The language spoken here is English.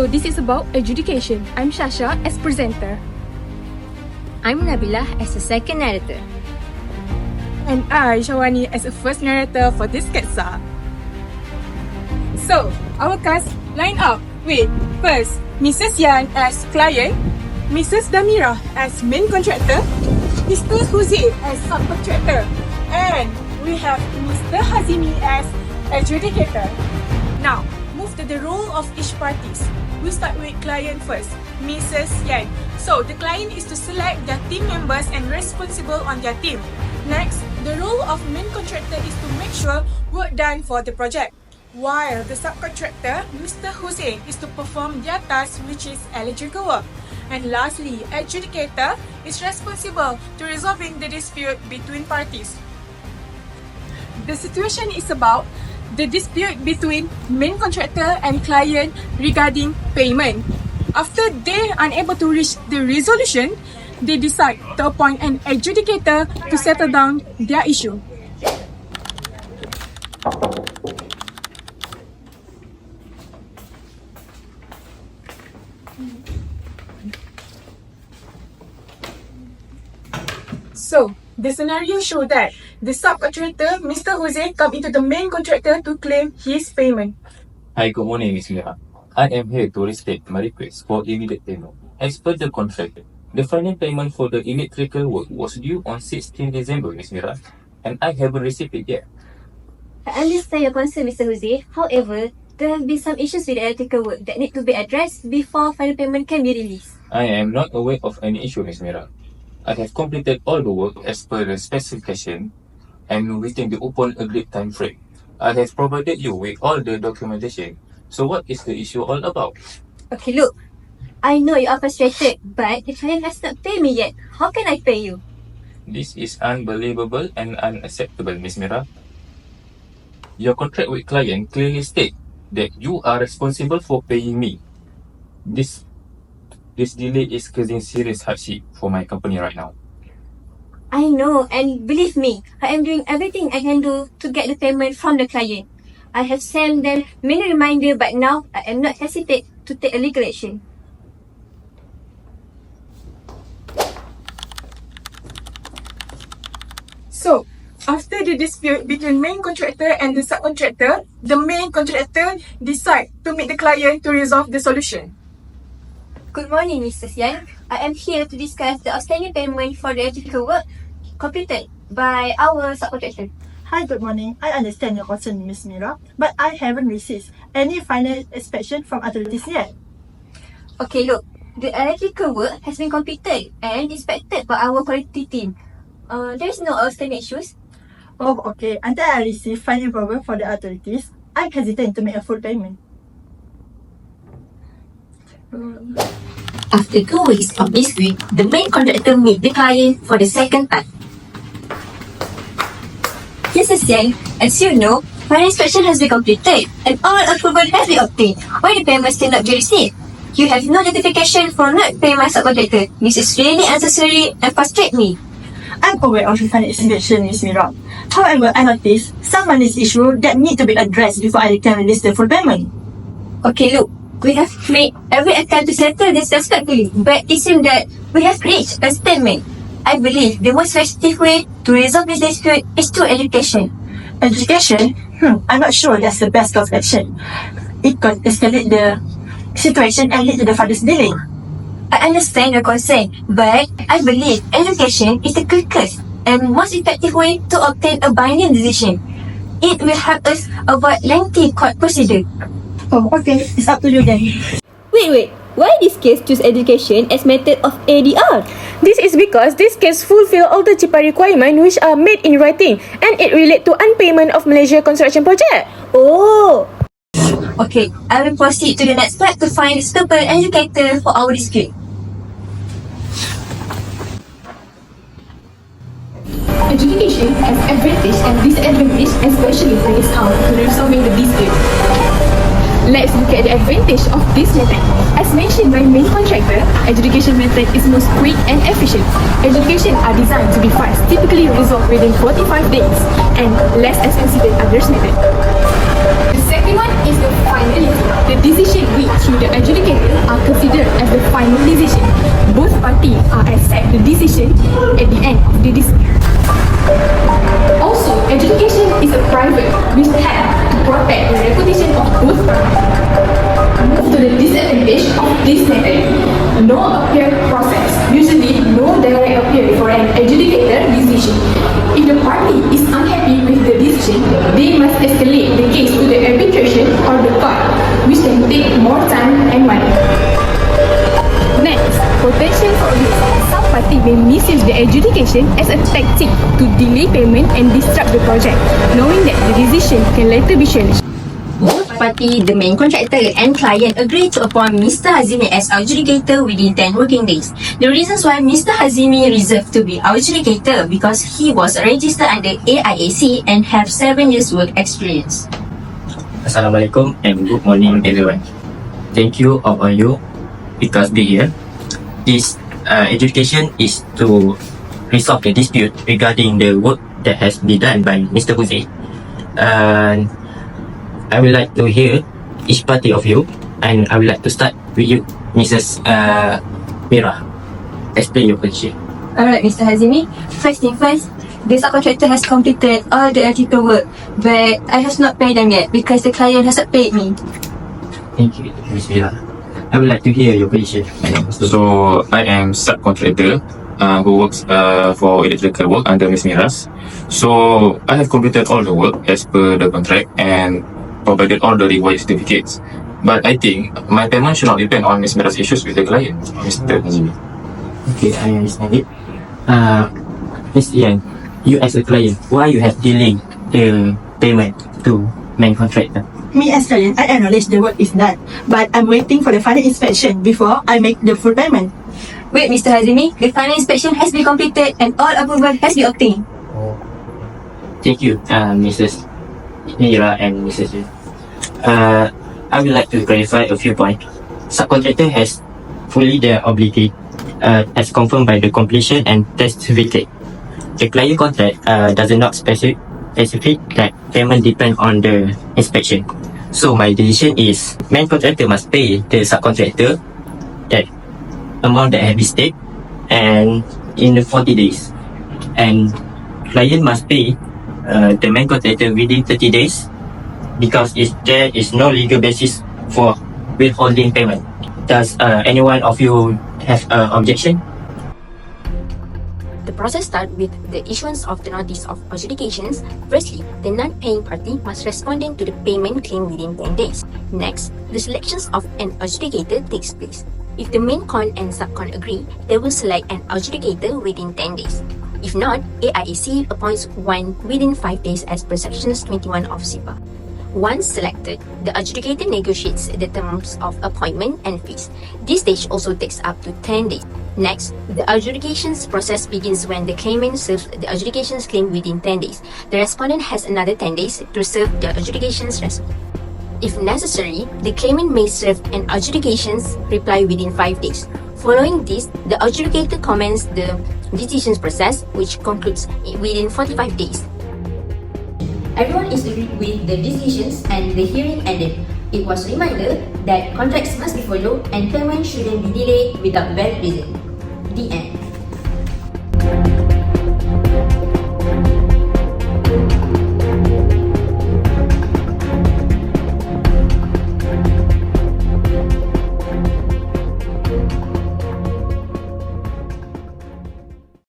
So this is about adjudication. I'm Shasha as presenter. I'm Nabila as a second narrator. And I, Shawani, as a first narrator for this sketsa. So, our cast line up with first, Mrs. Yan as client, Mrs. Damira as main contractor, Mr. Huzi as subcontractor, and we have Mr. Hazimi as adjudicator. Now, move to the role of each parties. We start with client first, Mrs. Yan. So, the client is to select their team members and responsible on their team. Next, the role of main contractor is to make sure work done for the project, while the subcontractor, Mr. Hussein, is to perform their task, which is electrical work. And lastly, adjudicator is responsible to resolving the dispute between parties. The situation is about the dispute between main contractor and client regarding payment. After they are unable to reach the resolution, they decide to appoint an adjudicator to settle down their issue. So, the scenario shows that the subcontractor, Mr. Jose, come into the main contractor to claim his payment. Hi, good morning, Ms. Mira. I am here to restate my request for immediate payment. As per the contract, the final payment for the electrical work was due on 16 December, Ms. Mira, and I haven't received it yet. I understand your concern, Mr. Jose. However, there have been some issues with the electrical work that need to be addressed before final payment can be released. I am not aware of any issue, Ms. Mira. I have completed all the work as per the specification and within the open agreed time frame. I have provided you with all the documentation. So what is the issue all about? Okay, look. I know you are frustrated, but the client has not paid me yet. How can I pay you? This is unbelievable and unacceptable, Ms. Mira. Your contract with client clearly states that you are responsible for paying me. This delay is causing serious hardship for my company right now. I know, and believe me, I am doing everything I can do to get the payment from the client. I have sent them many reminders, but now I am not hesitate to take a legal action. So, after the dispute between main contractor and the subcontractor, the main contractor decide to meet the client to resolve the solution. Good morning, Mr. Yan. I am here to discuss the outstanding payment for the electrical work completed by our subcontractor. Hi, good morning. I understand your concern, Ms. Mira, but I haven't received any final inspection from authorities yet. Okay, look. The electrical work has been completed and inspected by our quality team. There is no outstanding issues. Oh, okay. Until I receive final approval for the authorities, I'm hesitant to make a full payment. After 2 weeks of dispute, the main contractor meet the client for the second time. Mrs. Yang, as you know, final inspection has been completed and all approval has been obtained. Why the payment still not be received? You have no justification for not paying my subcontractor. This is really unnecessary and frustrate me. I'm aware of the final inspection, Ms. Mira. However, I noticed some money issue that need to be addressed before I can release the full payment. Okay, look. We have made every attempt to settle this respectfully, but it seems that we have reached a stalemate. I believe the most effective way to resolve this dispute is through education. Education? I'm not sure that's the best course of action. It could escalate the situation and lead to the further delay. I understand your concern, but I believe education is the quickest and most effective way to obtain a binding decision. It will help us avoid lengthy court procedure. Oh, okay. It's up to you then. Wait. Why this case choose education as method of ADR? This is because this case fulfill all the CIPA requirements which are made in writing and it relate to unpayment of Malaysia construction project. Oh! Okay, I will proceed to the next step to find a suitable educator for our dispute. Adjudication has advantage and disadvantage, especially when it's come to resolving the dispute. Let's look at the advantage of this method. As mentioned by main contractor, adjudication method is most quick and efficient. Adjudication are designed to be fast, typically resolved within 45 days, and less expensive than others method. The second one is the finality. The The decision reached through the adjudicator are considered as the final decision. Both parties are accept the decision at the end of the dispute. Also, adjudication is a private which helps to protect the reputation of both parties. Move to the disadvantage of this method. No appeal process. Usually, no direct appeal for an adjudicator decision. If the party is unhappy with the decision, they must escalate the case to the arbitration or the court, which can take more time and money. Next, potential for abuse. Some party may misuse the adjudication as a tactic to delay payment and disrupt the project, knowing that the decision can later be challenged. Both party, the main contractor and client, agreed to appoint Mr. Hazimi as adjudicator within 10 working days. The reasons why Mr. Hazimi reserved to be adjudicator because he was registered under AIAC and have 7 years work experience. Assalamualaikum and good morning everyone. Thank you all of you because be here. This adjudication is to resolve the dispute regarding the work that has been done by Mr. Jose. And I would like to hear each party of you, and I would like to start with you, Mrs. Mira. Explain your position. Alright, Mr. Hazimi. First thing first, the subcontractor has completed all the electrical work, but I have not paid them yet because the client hasn't paid me. Thank you, Ms. Mira. I would like to hear your position. So I am subcontractor who works for electrical work under Ms. Miras. So I have completed all the work as per the contract and provided all the required certificates. But I think my payment should not depend on Ms. Miras' issues with the client, Mr. Hazimi. Okay, I understand it. Ms. Ian, you as a client, why you have delayed the payment to main contractor? Me as client, I acknowledge the work is done, but I'm waiting for the final inspection before I make the full payment. Wait, Mr. Hazimi, the final inspection has been completed and all approval has been obtained. Thank you, Mrs. Mira and Mrs. Yu. I would like to clarify a few points. Subcontractor has fully their obligation as confirmed by the completion and test certificate. The client contract does not specify that payment depend on the inspection. So my decision is main contractor must pay the subcontractor that amount that have been staked and in the 40 days, and client must pay the main contractor within 30 days because there is no legal basis for withholding payment. Does anyone of you have an objection? The process starts with the issuance of the notice of adjudications. Firstly, the non-paying party must respond to the payment claim within 10 days. Next, the selections of an adjudicator takes place. If the main con and subcon agree, they will select an adjudicator within 10 days. If not, AIAC appoints one within 5 days as per sections 21 of SIPA. Once selected, the adjudicator negotiates the terms of appointment and fees. This stage also takes up to 10 days. Next, the adjudications process begins when the claimant serves the adjudications claim within 10 days. The respondent has another 10 days to serve the adjudications response. If necessary, the claimant may serve an adjudications reply within 5 days. Following this, the adjudicator commences the decisions process, which concludes within 45 days. Everyone is agreed with the decisions and the hearing ended. It was reminded that contracts must be followed and payment shouldn't be delayed without valid reason. The end.